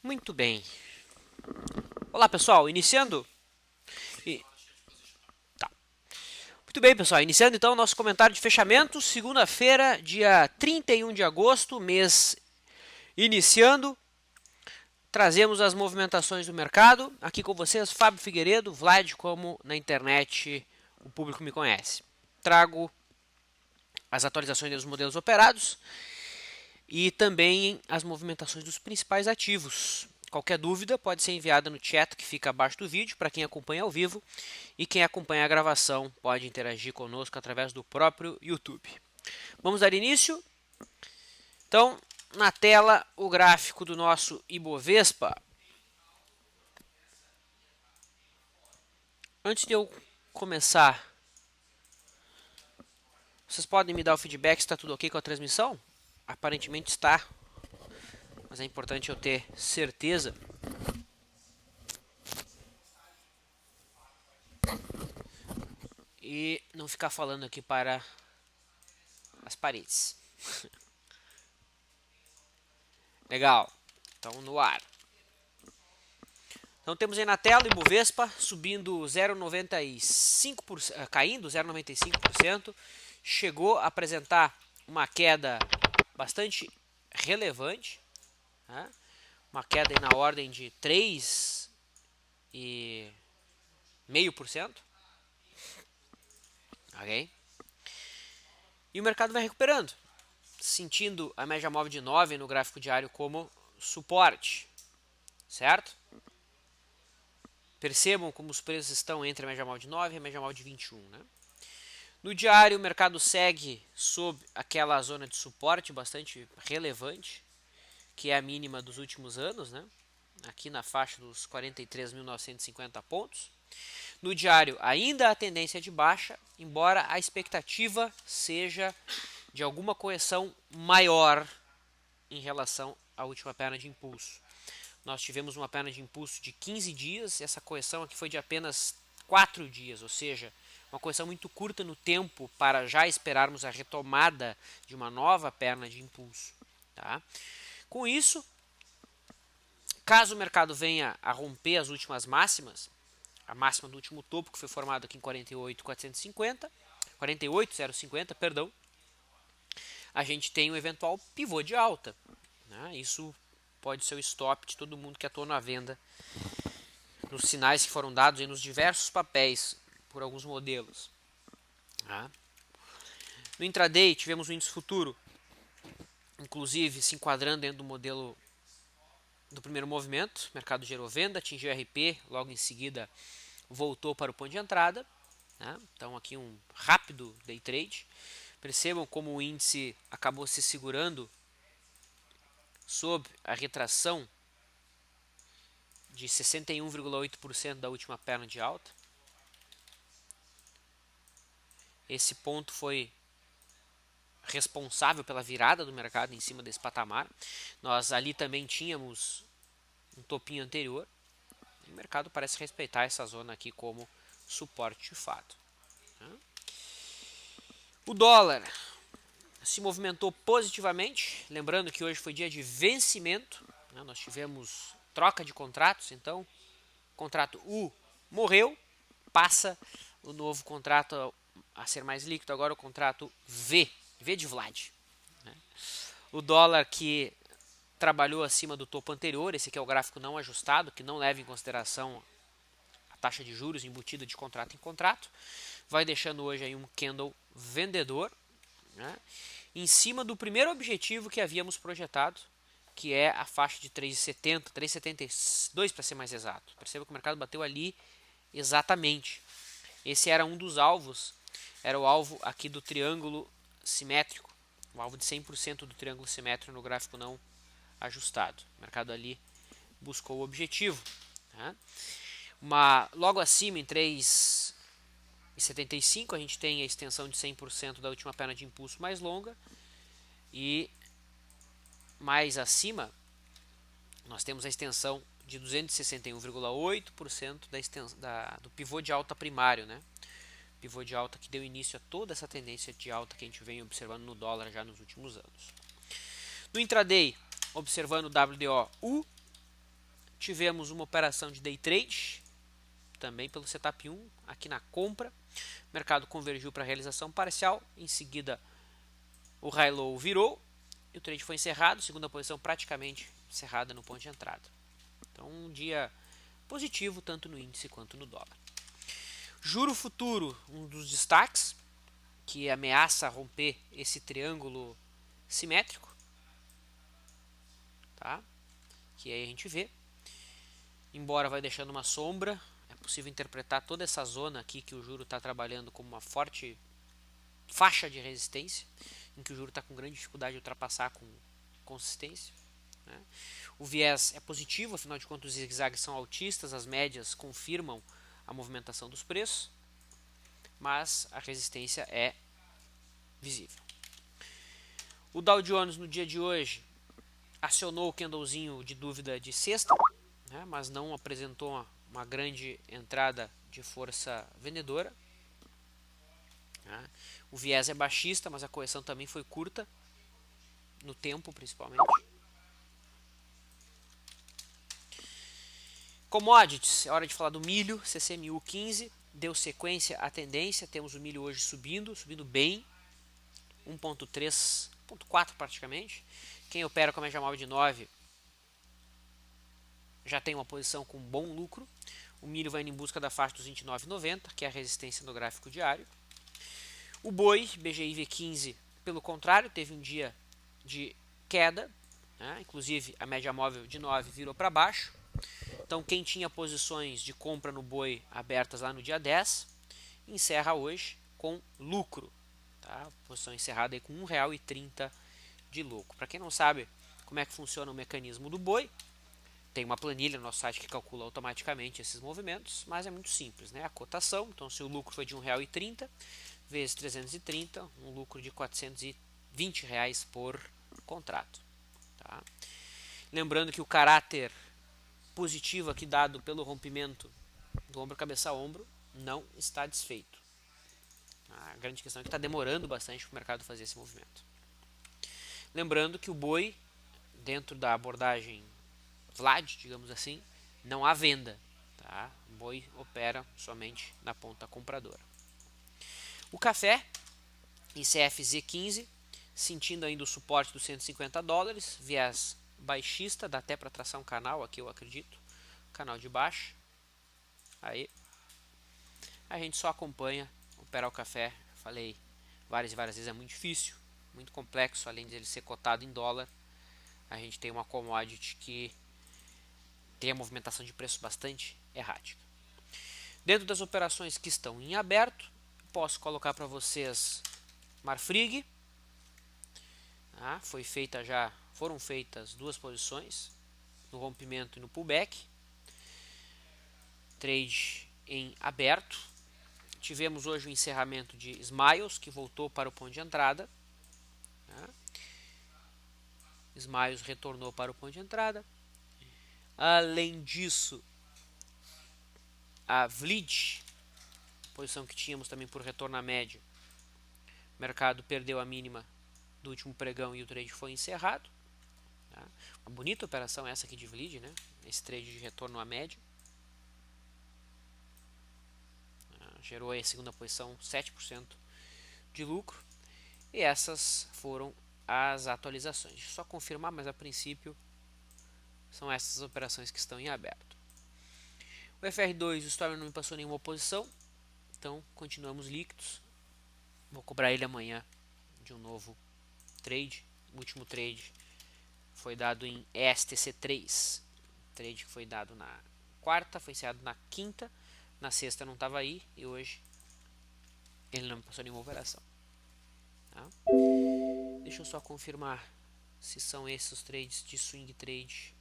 Muito bem. Olá, pessoal. Iniciando. E- Tá. Muito bem, pessoal. Iniciando então o nosso comentário de fechamento. Segunda-feira, dia 31 de agosto, mês iniciando. Trazemos as movimentações do mercado. Aqui com vocês, Fábio Figueiredo, Vlad, como na internet o público me conhece. Trago as atualizações dos modelos operados e também as movimentações dos principais ativos. Qualquer dúvida pode ser enviada no chat que fica abaixo do vídeo para quem acompanha ao vivo, e quem acompanha a gravação pode interagir conosco através do próprio YouTube. Vamos dar início? Então, na tela, o gráfico do nosso Ibovespa. Antes de eu começar, vocês podem me dar o feedback se está tudo ok com a transmissão? Aparentemente está, mas é importante eu ter certeza. E não ficar falando aqui para as paredes. Legal. Então no ar. Então temos aí na tela o Ibovespa subindo 0,95%, caindo 0,95%. Chegou a apresentar uma queda bastante relevante, né? Uma queda aí na ordem de 3,5%. Ok? E o mercado vai recuperando, sentindo a média móvel de 9 no gráfico diário como suporte, certo? Percebam como os preços estão entre a média móvel de 9 e a média móvel de 21, né? No diário, o mercado segue sob aquela zona de suporte bastante relevante, que é a mínima dos últimos anos, né? Aqui na faixa dos 43.950 pontos. No diário, ainda a tendência é de baixa, embora a expectativa seja de alguma correção maior em relação à última perna de impulso. Nós tivemos uma perna de impulso de 15 dias, essa correção aqui foi de apenas 4 dias, ou seja, uma correção muito curta no tempo para já esperarmos a retomada de uma nova perna de impulso. Tá? Com isso, caso o mercado venha a romper as últimas máximas, a máxima do último topo que foi formado aqui em 48.450, 48.050, perdão, a gente tem um eventual pivô de alta. Né? Isso pode ser o stop de todo mundo que atua na venda, nos sinais que foram dados aí nos diversos papéis por alguns modelos. Tá? No intraday tivemos o índice futuro, inclusive se enquadrando dentro do modelo do primeiro movimento. O mercado gerou venda, atingiu RP, logo em seguida voltou para o ponto de entrada. Né? Então aqui um rápido day trade. Percebam como o índice acabou se segurando sob a retração de 61,8% da última perna de alta. Esse ponto foi responsável pela virada do mercado em cima desse patamar. Nós ali também tínhamos um topinho anterior. E o mercado parece respeitar essa zona aqui como suporte de fato. O dólar se movimentou positivamente, lembrando que hoje foi dia de vencimento, né? Nós tivemos troca de contratos, então o contrato U morreu, passa o novo contrato a ser mais líquido, agora o contrato V de Vlad. Né? O dólar que trabalhou acima do topo anterior, esse aqui é o gráfico não ajustado, que não leva em consideração a taxa de juros embutida de contrato em contrato, vai deixando hoje aí um candle vendedor, né? Em cima do primeiro objetivo que havíamos projetado, que é a faixa de 3,70, 3,72 para ser mais exato. Perceba que o mercado bateu ali exatamente. Esse era um dos alvos, era o alvo aqui do triângulo simétrico, o alvo de 100% do triângulo simétrico no gráfico não ajustado. O mercado ali buscou o objetivo. Tá? Logo acima, em 3,75, a gente tem a extensão de 100% da última perna de impulso mais longa. E mais acima, nós temos a extensão de 261,8% do pivô de alta primário, né? Pivô de alta que deu início a toda essa tendência de alta que a gente vem observando no dólar já nos últimos anos. No intraday, observando o WDO-U, tivemos uma operação de day trade, também pelo setup 1, aqui na compra. O mercado convergiu para realização parcial, em seguida o high low virou e o trade foi encerrado, segunda posição praticamente encerrada no ponto de entrada. Então um dia positivo tanto no índice quanto no dólar. Juro futuro, um dos destaques, que ameaça romper esse triângulo simétrico, tá? Que aí a gente vê, embora vai deixando uma sombra, é possível interpretar toda essa zona aqui que o juro está trabalhando como uma forte faixa de resistência, em que o juro está com grande dificuldade de ultrapassar com consistência, né? O viés é positivo, afinal de contas os zigue-zagues são altistas, as médias confirmam a movimentação dos preços, mas a resistência é visível. O Dow Jones no dia de hoje acionou o candlezinho de dúvida de sexta, né, mas não apresentou uma grande entrada de força vendedora, né. O viés é baixista, mas a correção também foi curta, no tempo principalmente. Commodities, é hora de falar do milho, CCMU 15, deu sequência à tendência, temos o milho hoje subindo bem, 1.3, 1.4 praticamente. Quem opera com a média móvel de 9 já tem uma posição com bom lucro. O milho vai indo em busca da faixa dos 29,90, que é a resistência no gráfico diário. O boi, BGI V15, pelo contrário, teve um dia de queda, né? Inclusive a média móvel de 9 virou para baixo. Então quem tinha posições de compra no boi abertas lá no dia 10, encerra hoje com lucro. Tá? Posição encerrada aí com R$ 1,30 de lucro. Para quem não sabe como é que funciona o mecanismo do boi, tem uma planilha no nosso site que calcula automaticamente esses movimentos, mas é muito simples, né? A cotação, então se o lucro foi de R$ 1,30 vezes 330, um lucro de R$ 420 por contrato. Tá? Lembrando que o caráter positivo aqui dado pelo rompimento do ombro cabeça a ombro não está desfeito. A grande questão é que está demorando bastante para o mercado fazer esse movimento. Lembrando que o boi, dentro da abordagem Vlad, digamos assim, não há venda. Tá? O boi opera somente na ponta compradora. O café, ICFZ15, sentindo ainda o suporte dos $150, viés baixista, dá até para traçar um canal aqui, eu acredito, canal de baixo. Aí a gente só acompanha, operar o café, falei várias e várias vezes, é muito difícil, muito complexo, além de ele ser cotado em dólar, a gente tem uma commodity que tem a movimentação de preço bastante errática. Dentro das operações que estão em aberto, posso colocar para vocês Marfrig, tá? Foram feitas duas posições, no rompimento e no pullback, trade em aberto. Tivemos hoje o encerramento de Smiles, que voltou para o ponto de entrada. Tá? Smiles retornou para o ponto de entrada. Além disso, a Vlid, posição que tínhamos também por retorno à média, o mercado perdeu a mínima do último pregão e o trade foi encerrado. Tá? Uma bonita operação essa aqui de Vlid, né? Esse trade de retorno à média. Gerou aí a segunda posição 7% de lucro. E essas foram as atualizações. Deixa eu só confirmar, mas a princípio são essas operações que estão em aberto. O FR2, o Storm não me passou nenhuma oposição, então continuamos líquidos. Vou cobrar ele amanhã de um novo trade. O último trade foi dado em ESTC3. Trade que foi dado na quarta, foi encerrado na quinta. Na sexta não estava aí e hoje ele não me passou nenhuma operação. Tá? Deixa eu só confirmar se são esses os trades de swing trade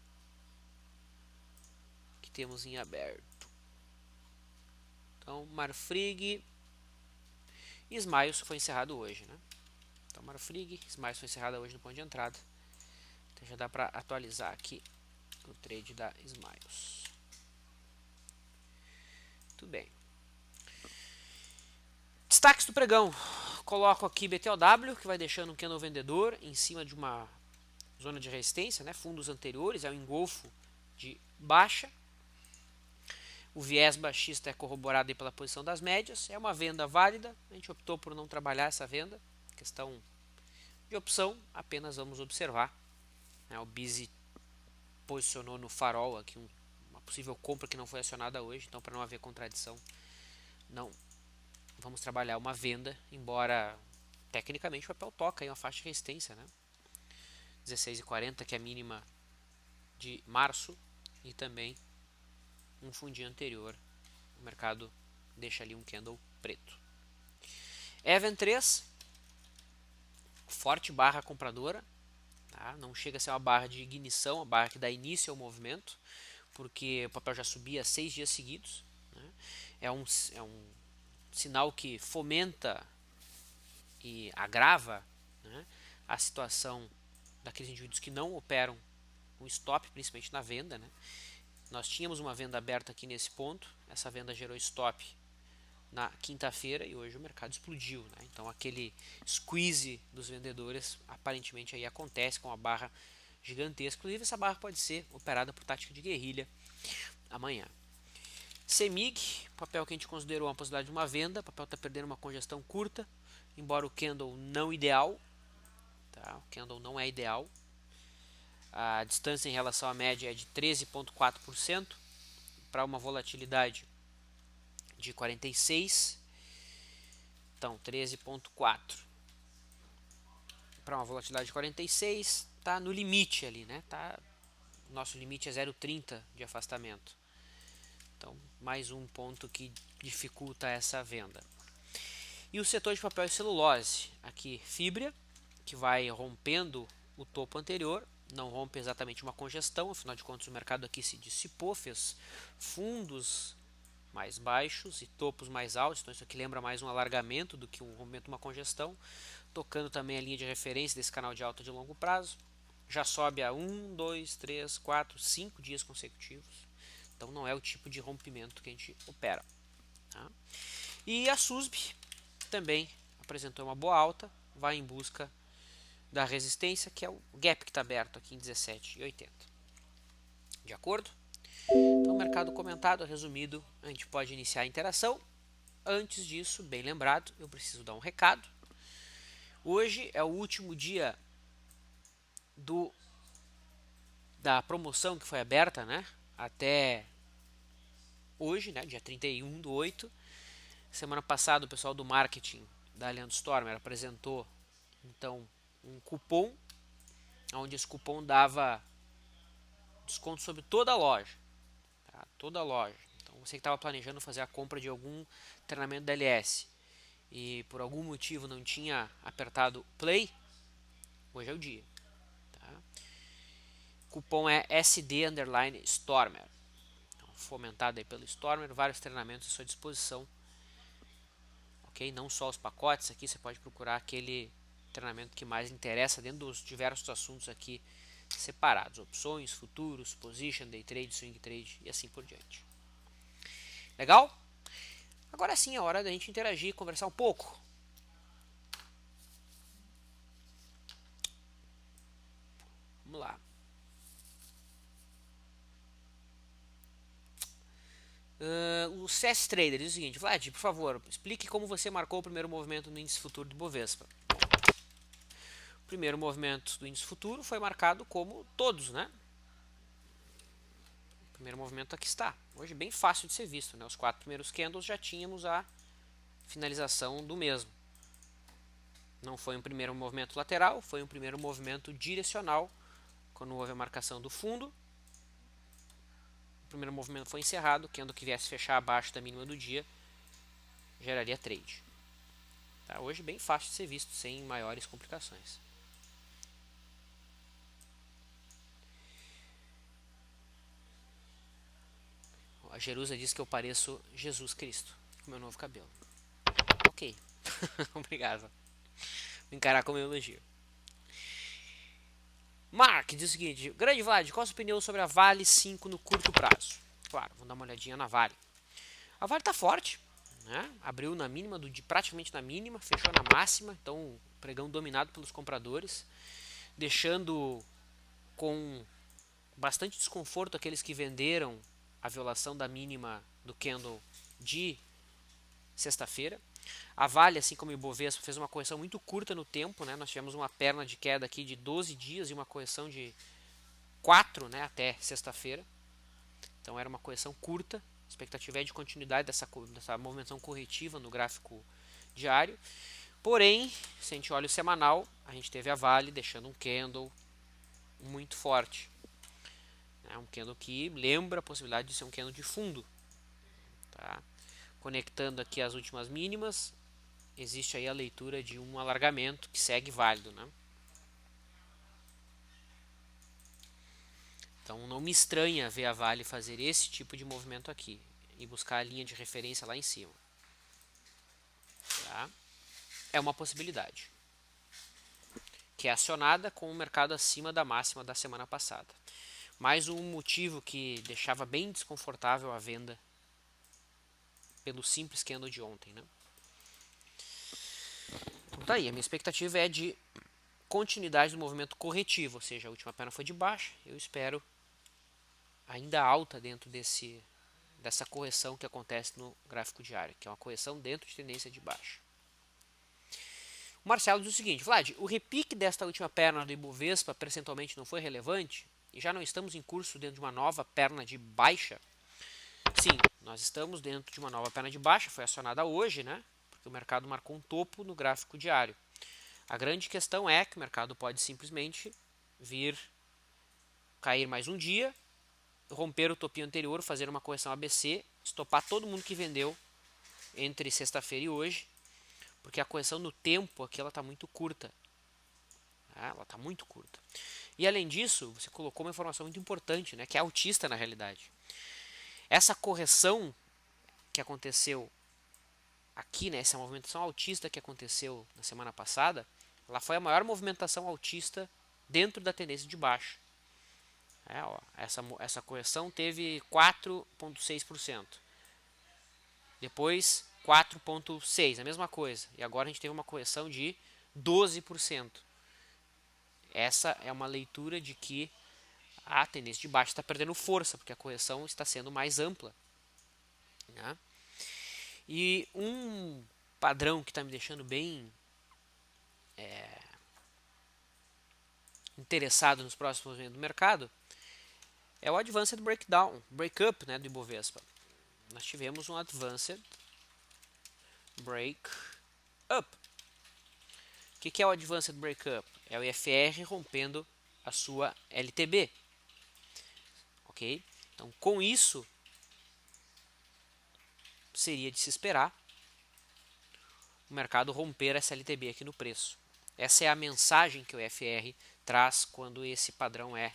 que temos em aberto. Então, Marfrig e Smiles foi encerrado hoje, né? Então, Marfrig, Smiles foi encerrado hoje no ponto de entrada. Então já dá para atualizar aqui o trade da Smiles. Tudo bem. Destaques do pregão. Coloco aqui BTOW, que vai deixando um candle vendedor em cima de uma zona de resistência, né? Fundos anteriores, é o engolfo de baixa. O viés baixista é corroborado aí pela posição das médias. É uma venda válida. A gente optou por não trabalhar essa venda. Questão de opção, apenas vamos observar. O BISE posicionou no farol aqui uma possível compra que não foi acionada hoje. Então, para não haver contradição, não vamos trabalhar uma venda, embora tecnicamente o papel toca aí uma faixa de resistência, né? 16,40, que é a mínima de março, e também um fundinho anterior. O mercado deixa ali um candle preto. Even 3, forte barra compradora, tá? Não chega a ser uma barra de ignição, a barra que dá início ao movimento, porque o papel já subia 6 dias seguidos, né? É um sinal que fomenta e agrava, né, a situação daqueles indivíduos que não operam com stop, principalmente na venda, né? Nós tínhamos uma venda aberta aqui nesse ponto, essa venda gerou stop na quinta-feira e hoje o mercado explodiu, né? Então aquele squeeze dos vendedores aparentemente aí acontece com uma barra gigantesca. Inclusive essa barra pode ser operada por tática de guerrilha amanhã. CEMIG, papel que a gente considerou uma possibilidade de uma venda, o papel está perdendo uma congestão curta, embora o candle não ideal, tá? O candle não é ideal. A distância em relação à média é de 13,4% para uma volatilidade de 46. Então, 13,4 para uma volatilidade de 46, tá no limite ali, né? Tá, nosso limite é 0,30 de afastamento. Então, mais um ponto que dificulta essa venda. E o setor de papel e celulose, aqui fibra, que vai rompendo o topo anterior, não rompe exatamente uma congestão, afinal de contas o mercado aqui se dissipou, fez fundos mais baixos e topos mais altos, então isso aqui lembra mais um alargamento do que um rompimento de uma congestão, tocando também a linha de referência desse canal de alta de longo prazo, já sobe a 1, 2, 3, 4, 5 dias consecutivos, então não é o tipo de rompimento que a gente opera. Tá? E a SUSB também apresentou uma boa alta, vai em busca da resistência, que é o gap que está aberto aqui em 17,80. De acordo? Então, mercado comentado, resumido, a gente pode iniciar a interação. Antes disso, bem lembrado, eu preciso dar um recado. Hoje é o último dia da promoção que foi aberta, né? Até hoje, né? Dia 31/8. Semana passada o pessoal do marketing da Allianz Stormer apresentou então um cupom, onde esse cupom dava desconto sobre toda a loja, tá? Toda a loja. Então você que estava planejando fazer a compra de algum treinamento da LS e por algum motivo não tinha apertado play, hoje é o dia. Tá? O cupom é SD_Stormer. Então, fomentado aí pelo Stormer, vários treinamentos à sua disposição. Ok? Não só os pacotes, aqui você pode procurar aquele treinamento que mais interessa dentro dos diversos assuntos aqui separados, opções, futuros, position, day trade, swing trade e assim por diante. Legal? Agora sim é hora da gente interagir e conversar um pouco. Vamos lá. O CS Trader diz o seguinte: Vlad, por favor, explique como você marcou o primeiro movimento no índice futuro do Bovespa. O primeiro movimento do índice futuro foi marcado como todos, né? O primeiro movimento aqui está. Hoje bem fácil de ser visto, né? Os 4 primeiros candles já tínhamos a finalização do mesmo. Não foi um primeiro movimento lateral, foi um primeiro movimento direcional, quando houve a marcação do fundo. O primeiro movimento foi encerrado, candle que viesse fechar abaixo da mínima do dia geraria trade. Tá? Hoje bem fácil de ser visto, sem maiores complicações. A Jerusa diz que eu pareço Jesus Cristo com meu novo cabelo. Ok, obrigado. Vou encarar como um elogio. Mark diz o seguinte: Grande Vlad, qual a sua opinião sobre a Vale 5 no curto prazo? Claro, vamos dar uma olhadinha na Vale. A Vale está forte, né? Abriu na mínima, praticamente na mínima, fechou na máxima, então o pregão dominado pelos compradores, deixando com bastante desconforto aqueles que venderam a violação da mínima do candle de sexta-feira. A Vale, assim como o Ibovespa, fez uma correção muito curta no tempo, né? Nós tivemos uma perna de queda aqui de 12 dias e uma correção de 4, né, até sexta-feira. Então era uma correção curta. A expectativa é de continuidade dessa movimentação corretiva no gráfico diário. Porém, se a gente olha o semanal, a gente teve a Vale deixando um candle muito forte. É um candle que lembra a possibilidade de ser um candle de fundo. Tá? Conectando aqui as últimas mínimas, existe aí a leitura de um alargamento que segue válido, né? Então não me estranha ver a Vale fazer esse tipo de movimento aqui e buscar a linha de referência lá em cima. Tá? É uma possibilidade que é acionada com o mercado acima da máxima da semana passada. Mais um motivo que deixava bem desconfortável a venda pelo simples candle de ontem, né? Então tá aí, a minha expectativa é de continuidade do movimento corretivo, ou seja, a última perna foi de baixa, eu espero ainda alta dentro dessa correção que acontece no gráfico diário, que é uma correção dentro de tendência de baixa. O Marcelo diz o seguinte: Vlad, o repique desta última perna do Ibovespa percentualmente não foi relevante? E já não estamos em curso dentro de uma nova perna de baixa? Sim, nós estamos dentro de uma nova perna de baixa, foi acionada hoje, né? Porque o mercado marcou um topo no gráfico diário. A grande questão é que o mercado pode simplesmente vir cair mais um dia, romper o topinho anterior, fazer uma correção ABC, estopar todo mundo que vendeu entre sexta-feira e hoje, porque a correção no tempo aqui ela está muito curta. Ela está muito curta. E além disso, você colocou uma informação muito importante, né, que é altista na realidade. Essa correção que aconteceu aqui, né, essa movimentação altista que aconteceu na semana passada, ela foi a maior movimentação altista dentro da tendência de baixo. Essa correção teve 4,6%. Depois 4,6%, a mesma coisa. E agora a gente teve uma correção de 12%. Essa é uma leitura de que a tendência de baixo está perdendo força, porque a correção está sendo mais ampla. Né? E um padrão que está me deixando bem interessado nos próximos movimentos do mercado é o Advanced Breakup, né, do Ibovespa. Nós tivemos um Advanced Breakup. O que é o Advanced Breakup? É o IFR rompendo a sua LTB. Ok? Então, com isso, seria de se esperar o mercado romper essa LTB aqui no preço. Essa é a mensagem que o IFR traz quando esse padrão é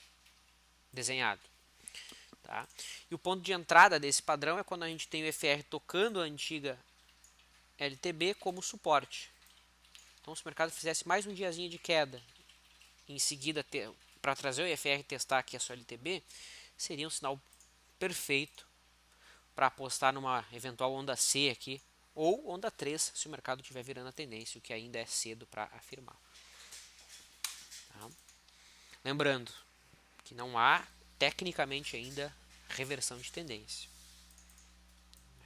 desenhado. Tá? E o ponto de entrada desse padrão é quando a gente tem o IFR tocando a antiga LTB como suporte. Então, se o mercado fizesse mais um diazinho de queda, em seguida, para trazer o IFR testar aqui a sua LTB, seria um sinal perfeito para apostar numa eventual onda C aqui, ou onda 3, se o mercado estiver virando a tendência, o que ainda é cedo para afirmar. Tá? Lembrando que não há, tecnicamente ainda, reversão de tendência.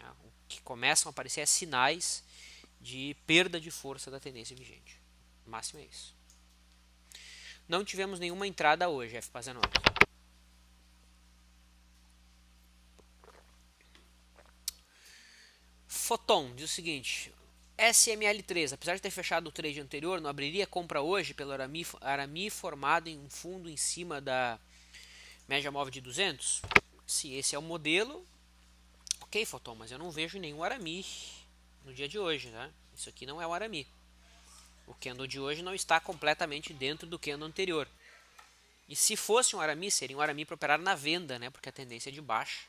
O que começam a aparecer é sinais de perda de força da tendência vigente. O máximo é isso. Não tivemos nenhuma entrada hoje, FPAZ9. Foton diz o seguinte: SML3, apesar de ter fechado o trade anterior, não abriria compra hoje pelo Arami formado em um fundo em cima da média móvel de 200? Se esse é o modelo, ok, Foton, mas eu não vejo nenhum Arami no dia de hoje, né? Isso aqui não é o Arami. O candle de hoje não está completamente dentro do candle anterior. E se fosse um Arami, seria um Arami para operar na venda, né? Porque a tendência é de baixa.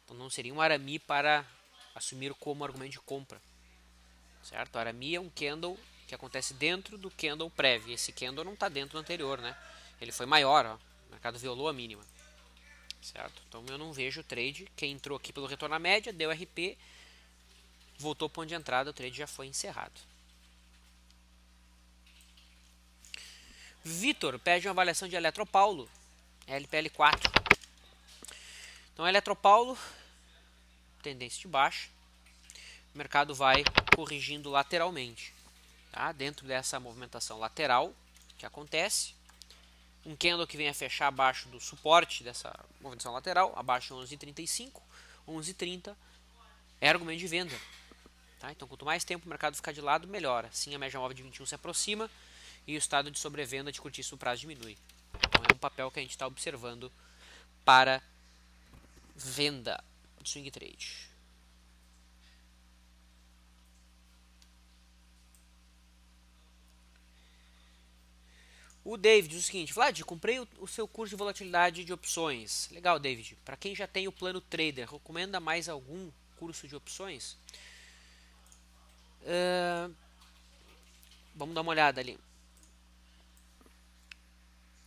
Então não seria um Arami para assumir como argumento de compra. Certo? O Arami é um candle que acontece dentro do candle prévio. Esse candle não está dentro do anterior, né? Ele foi maior, ó. O mercado violou a mínima. Certo? Então eu não vejo o trade. Quem entrou aqui pelo retorno à média, deu RP, voltou para o ponto de entrada, o trade já foi encerrado. Vitor pede uma avaliação de Eletropaulo. LPL4. Então, a Eletropaulo, tendência de baixa. O mercado vai corrigindo lateralmente. Tá? Dentro dessa movimentação lateral que acontece, um candle que vem a fechar abaixo do suporte dessa movimentação lateral, abaixo de 11,35, 11,30, é argumento de venda. Tá? Então, quanto mais tempo o mercado ficar de lado, melhor. Assim, a média móvel de 21 se aproxima e o estado de sobrevenda de curtíssimo prazo diminui. Então, é um papel que a gente está observando para venda de swing trade. O David diz o seguinte: Vlad, comprei o seu curso de volatilidade de opções. Legal, David. Para quem já tem o plano trader, recomenda mais algum curso de opções? Vamos dar uma olhada ali.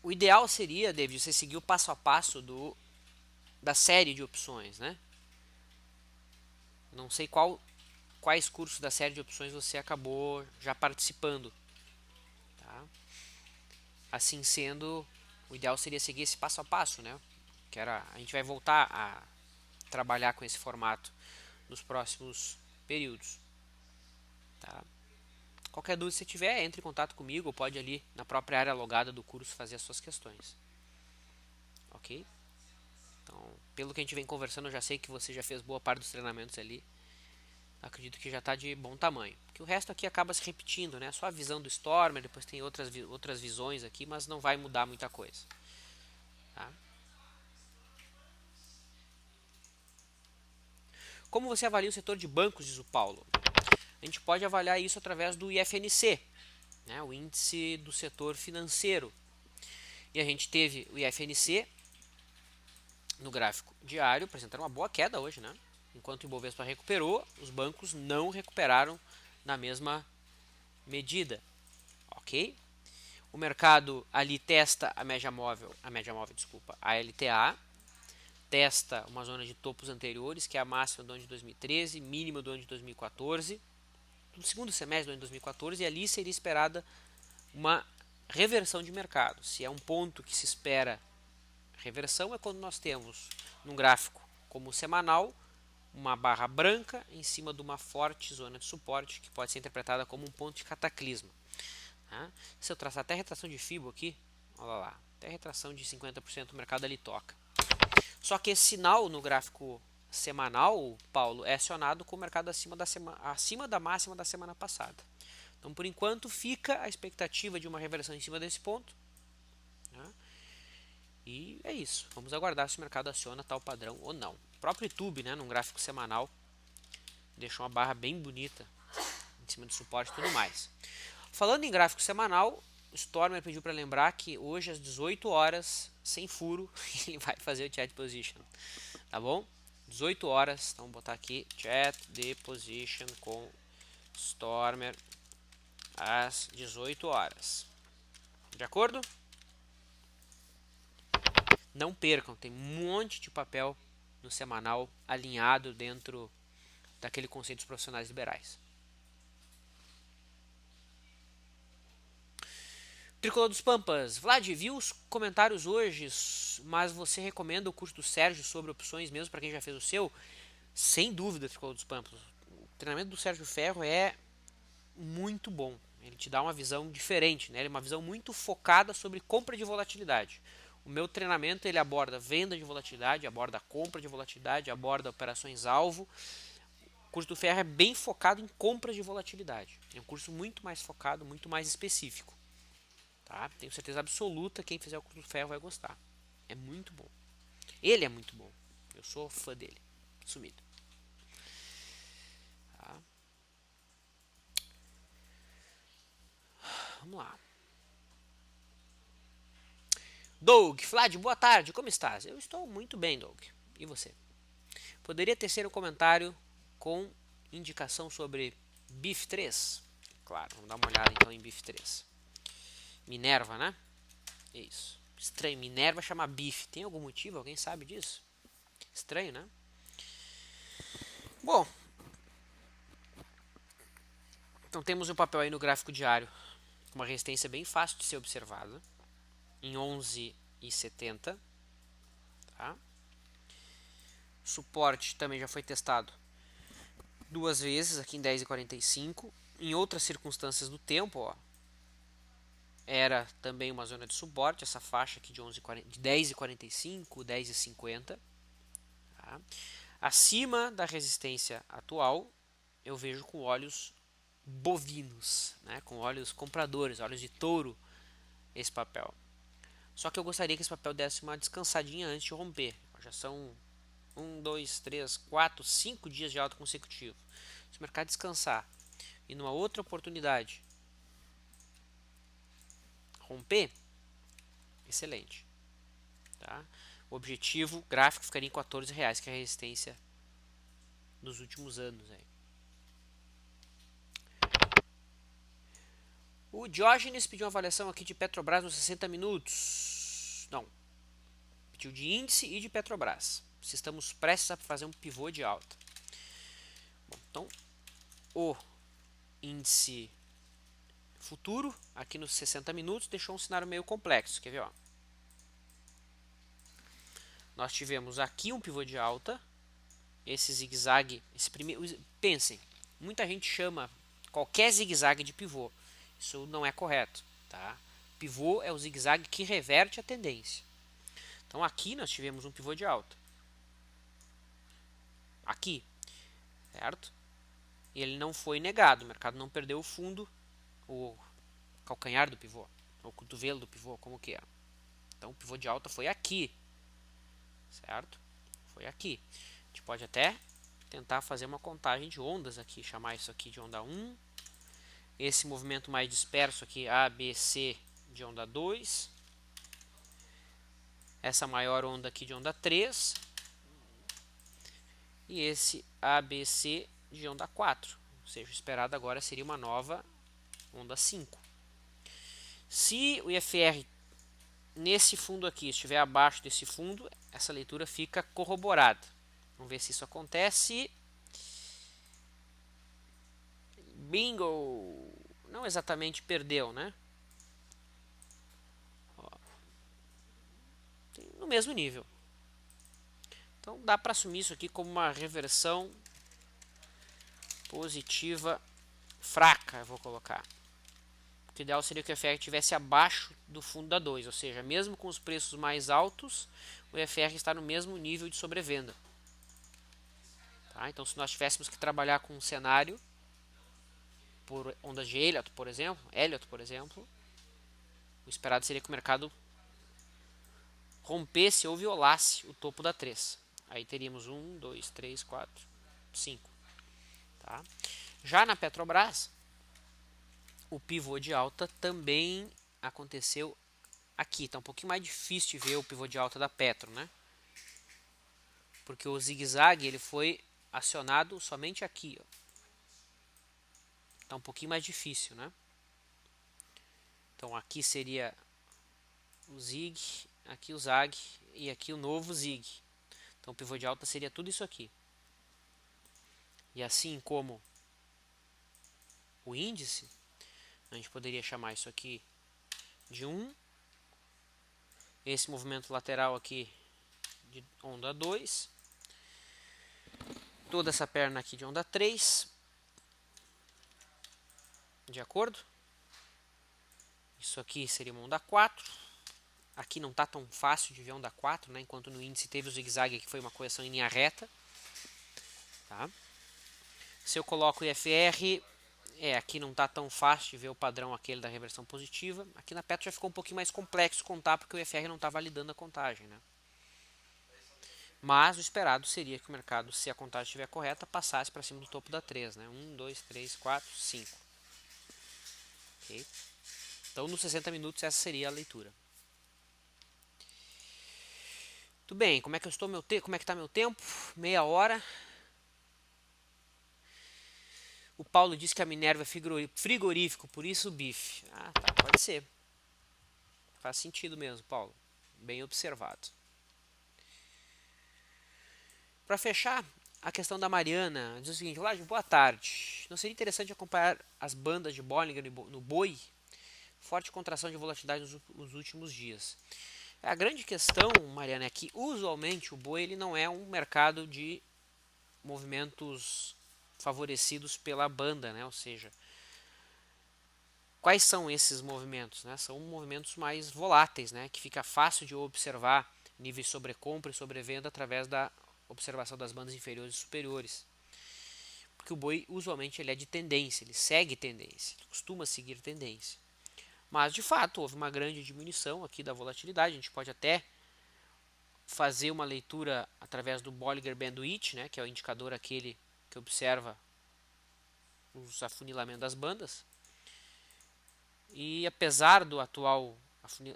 O ideal seria, David, você seguir o passo a passo da série de opções, né? Não sei quais cursos da série de opções você acabou já participando. Tá? Assim sendo, o ideal seria seguir esse passo a passo, né? Que era, a gente vai voltar a trabalhar com esse formato nos próximos períodos. Tá? Qualquer dúvida que você tiver, entre em contato comigo ou pode ali na própria área logada do curso fazer as suas questões. Ok? Então, pelo que a gente vem conversando, eu já sei que você já fez boa parte dos treinamentos ali. Acredito que já está de bom tamanho. Porque o resto aqui acaba se repetindo, né? Só a visão do Stormer, depois tem outras visões aqui, mas não vai mudar muita coisa. Tá? Como você avalia o setor de bancos, diz o Paulo? A gente pode avaliar isso através do IFNC, né? O índice do setor financeiro. E a gente teve o IFNC no gráfico diário, apresentando uma boa queda hoje, né? Enquanto o Ibovespa recuperou, os bancos não recuperaram na mesma medida, ok? O mercado ali testa a média móvel, a LTA, testa uma zona de topos anteriores, que é a máxima do ano de 2013, mínima do ano de 2014, do segundo semestre do ano de 2014, e ali seria esperada uma reversão de mercado. Se é um ponto que se espera reversão, é quando nós temos num gráfico como o semanal uma barra branca em cima de uma forte zona de suporte que pode ser interpretada como um ponto de cataclisma. Tá? Se eu traçar até retração de FIBO aqui, olha lá, até retração de 50% o mercado ali toca. Só que esse sinal no gráfico semanal, Paulo, é acionado com o mercado acima da máxima da semana passada. Então, por enquanto, fica a expectativa de uma reversão em cima desse ponto. Né? E é isso. Vamos aguardar se o mercado aciona tal padrão ou não. O próprio YouTube, né, num gráfico semanal, deixou uma barra bem bonita em cima do suporte e tudo mais. Falando em gráfico semanal, o Stormer pediu para lembrar que hoje às 18 horas, sem furo, ele vai fazer o chat position. Tá bom? 18 horas, então vou botar aqui chat de position com Stormer às 18 horas. De acordo? Não percam, tem um monte de papel no semanal alinhado dentro daquele conceito dos profissionais liberais. Tricolor dos Pampas, Vlad, viu os comentários hoje, mas você recomenda o curso do Sérgio sobre opções mesmo para quem já fez o seu? Sem dúvida, Tricolor dos Pampas. O treinamento do Sérgio Ferro é muito bom. Ele te dá uma visão diferente, né? Ele é uma visão muito focada sobre compra de volatilidade. O meu treinamento ele aborda venda de volatilidade, aborda compra de volatilidade, aborda operações-alvo. O curso do Ferro é bem focado em compra de volatilidade. É um curso muito mais focado, muito mais específico. Tá? Tenho certeza absoluta que quem fizer o curso do Ferro vai gostar. É muito bom. Ele é muito bom. Eu sou fã dele. Sumido. Tá? Vamos lá. Doug, Vlad, boa tarde, como estás? Eu estou muito bem, Doug. E você? Poderia tecer um comentário com indicação sobre BIF 3? Claro, vamos dar uma olhada então em BIF 3. Minerva, né? Isso. Estranho, Minerva chama BIF. Tem algum motivo? Alguém sabe disso? Estranho, né? Bom, então temos o papel aí no gráfico diário. Uma resistência bem fácil de ser observada. Em 11,70. Tá? Suporte também já foi testado duas vezes, aqui em 10,45. Em outras circunstâncias do tempo, ó, era também uma zona de suporte, essa faixa aqui de 10,45, 10,50. Tá? Acima da resistência atual, eu vejo com olhos bovinos, né? Com olhos compradores, olhos de touro, esse papel. Só que eu gostaria que esse papel desse uma descansadinha antes de romper. Já são 1, 2, 3, 4, 5 dias de alta consecutivo. Se o mercado descansar e numa outra oportunidade romper, excelente. Tá? O objetivo gráfico ficaria em R$14, que é a resistência dos últimos anos. Aí. O Diógenes pediu uma avaliação aqui de Petrobras nos 60 minutos. Não. Pediu de índice e de Petrobras. Se estamos prestes a fazer um pivô de alta. Bom, então, o índice futuro, aqui nos 60 minutos, deixou um cenário meio complexo. Quer ver? Ó? Nós tivemos aqui um pivô de alta. Esse zigue-zague, esse primeiro, pensem, muita gente chama qualquer zigue-zague de pivô. Isso não é correto, tá? Pivô é o zigue-zague que reverte a tendência. Então aqui nós tivemos um pivô de alta. Aqui, certo? E ele não foi negado, o mercado não perdeu o fundo, o calcanhar do pivô, ou o cotovelo do pivô, como que é. Então o pivô de alta foi aqui, certo? Foi aqui. A gente pode até tentar fazer uma contagem de ondas aqui, chamar isso aqui de onda 1. Esse movimento mais disperso aqui, A, B, C, de onda 2. Essa maior onda aqui de onda 3. E esse A, B, C de onda 4. Ou seja, o esperado agora seria uma nova onda 5. Se o IFR nesse fundo aqui estiver abaixo desse fundo, essa leitura fica corroborada. Vamos ver se isso acontece. Bingo! Não exatamente perdeu, né? Ó, no mesmo nível. Então dá para assumir isso aqui como uma reversão positiva fraca, eu vou colocar. O ideal seria que o IFR estivesse abaixo do fundo da 2, ou seja, mesmo com os preços mais altos, o IFR está no mesmo nível de sobrevenda. Tá? Então, se nós tivéssemos que trabalhar com um cenário por ondas de Elliott, por exemplo, o esperado seria que o mercado rompesse ou violasse o topo da 3. Aí teríamos 1, 2, 3, 4, 5. Tá? Já na Petrobras, o pivô de alta também aconteceu aqui. Está um pouquinho mais difícil de ver o pivô de alta da Petro, né? Porque o zigue-zague ele foi acionado somente aqui. Está um pouquinho mais difícil, né? Então aqui seria o zig, aqui o zag e aqui o novo zig. Então o pivô de alta seria tudo isso aqui. E assim como o índice, a gente poderia chamar isso aqui de 1. Esse movimento lateral aqui de onda 2. Toda essa perna aqui de onda 3. De acordo? Isso aqui seria uma onda 4. Aqui não está tão fácil de ver onda 4, né? Enquanto no índice teve o zigue-zague que foi uma correção em linha reta. Tá? Se eu coloco o IFR, aqui não está tão fácil de ver o padrão aquele da reversão positiva. Aqui na Petro já ficou um pouquinho mais complexo contar, porque o IFR não está validando a contagem. Né? Mas o esperado seria que o mercado, se a contagem estiver correta, passasse para cima do topo da 3. Né? 1, 2, 3, 4, 5. Okay? Então, nos 60 minutos, essa seria a leitura. Tudo bem, como é que eu estou como é que está meu tempo? Meia hora. O Paulo disse que a Minerva é frigorífico, por isso o bife. Ah, tá, pode ser. Faz sentido mesmo, Paulo. Bem observado. Para fechar, a questão da Mariana diz o seguinte: Laje, boa tarde. Não seria interessante acompanhar as bandas de Bollinger no boi? Forte contração de volatilidade nos últimos dias. A grande questão, Mariana, é que usualmente o boi ele não é um mercado de movimentos favorecidos pela banda, né? Ou seja, quais são esses movimentos, né? São movimentos mais voláteis, né? Que fica fácil de observar níveis de sobrecompra e sobrevenda através da observação das bandas inferiores e superiores. Porque o boi usualmente ele é de tendência, ele segue tendência, ele costuma seguir tendência. Mas de fato houve uma grande diminuição aqui da volatilidade. A gente pode até fazer uma leitura através do Bollinger Bandwidth, né, que é o indicador aquele que observa os afunilamentos das bandas. E apesar do atual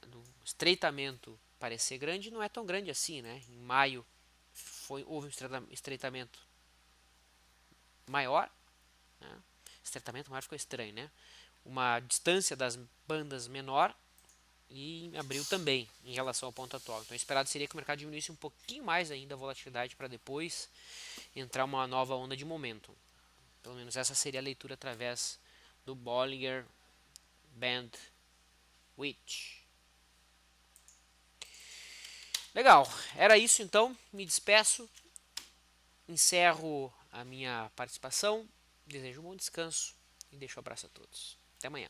do estreitamento parecer grande, não é tão grande assim, né? Em maio houve um estreitamento maior, né? Estreitamento maior ficou estranho, né? Uma distância das bandas menor e em abril também, em relação ao ponto atual. Então, o esperado seria que o mercado diminuísse um pouquinho mais ainda a volatilidade para depois entrar uma nova onda de momentum. Pelo menos essa seria a leitura através do Bollinger Bandwidth. Legal, era isso então. Me despeço, encerro a minha participação, desejo um bom descanso e deixo um abraço a todos. Até amanhã.